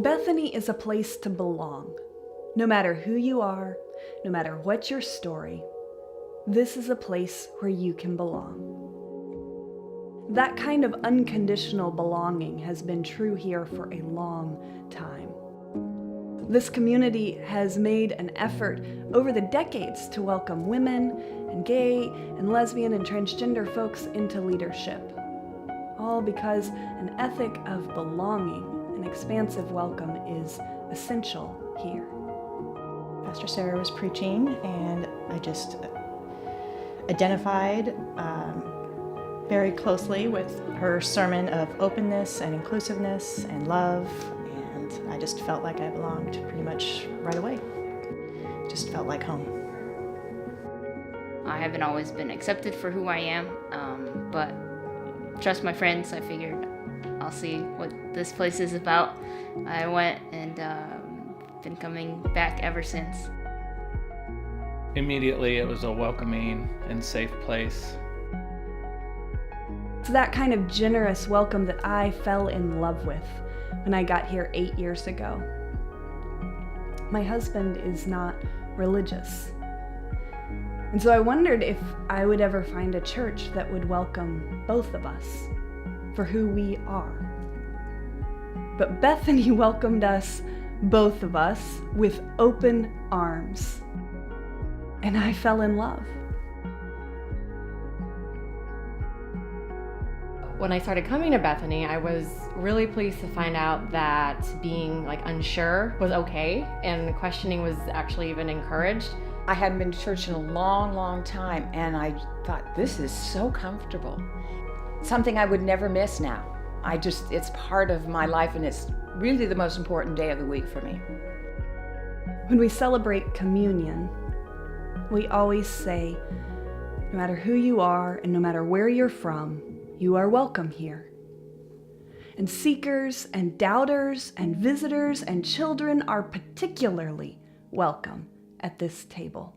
Bethany is a place to belong. No matter who you are, no matter what your story, this is a place where you can belong. That kind of unconditional belonging has been true here for a long time. This community has made an effort over the decades to welcome women and gay and lesbian and transgender folks into leadership, all because an ethic of belonging, an expansive welcome, is essential here. Pastor Sarah was preaching, and I just identified very closely with her sermon of openness and inclusiveness and love, and I just felt like I belonged pretty much right away. Just felt like home. I haven't always been accepted for who I am, but trust my friends. I figured I'll see what this place is about. I went and been coming back ever since. Immediately, it was a welcoming and safe place. It's that kind of generous welcome that I fell in love with when I got here 8 years ago. My husband is not religious, and so I wondered if I would ever find a church that would welcome both of us for who we are. But Bethany welcomed us, both of us, with open arms. And I fell in love. When I started coming to Bethany, I was really pleased to find out that being unsure was okay, and questioning was actually even encouraged. I hadn't been to church in a long, long time, and I thought, this is so comfortable. Something I would never miss now. It's part of my life, and it's really the most important day of the week for me. When we celebrate communion, we always say, no matter who you are and no matter where you're from, you are welcome here. And seekers and doubters and visitors and children are particularly welcome at this table,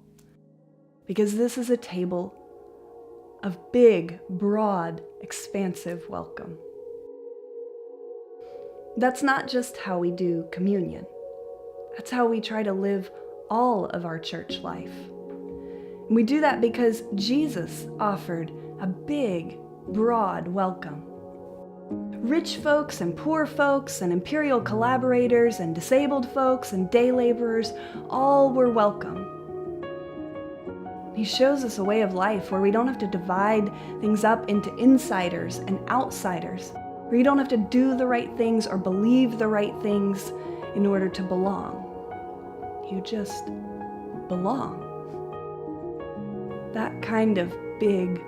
because this is a table of big, broad, expansive welcome. That's not just how we do communion. That's how we try to live all of our church life. And we do that because Jesus offered a big, broad welcome. Rich folks and poor folks and imperial collaborators and disabled folks and day laborers, all were welcome. He shows us a way of life where we don't have to divide things up into insiders and outsiders, where you don't have to do the right things or believe the right things in order to belong. You just belong. That kind of big,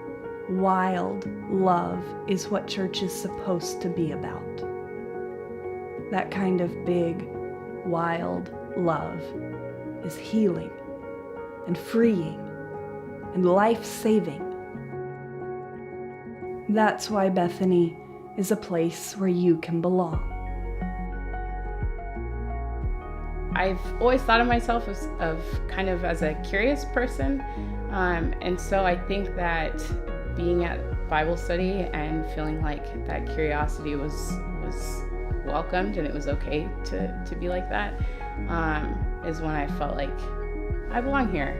wild love is what church is supposed to be about. That kind of big, wild love is healing and freeing and life-saving. That's why Bethany is a place where you can belong. I've always thought of myself as a curious person, and so I think that being at Bible study and feeling like that curiosity was welcomed and it was okay to be like that is when I felt like I belong here.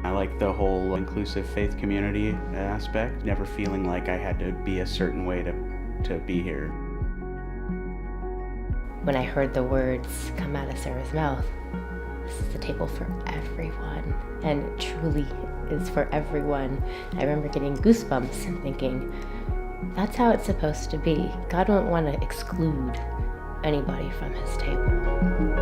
I like the whole inclusive faith community aspect, never feeling like I had to be a certain way to be here. When I heard the words come out of Sarah's mouth, this is the table for everyone, and it truly is for everyone. I remember getting goosebumps and thinking, that's how it's supposed to be. God won't want to exclude anybody from his table.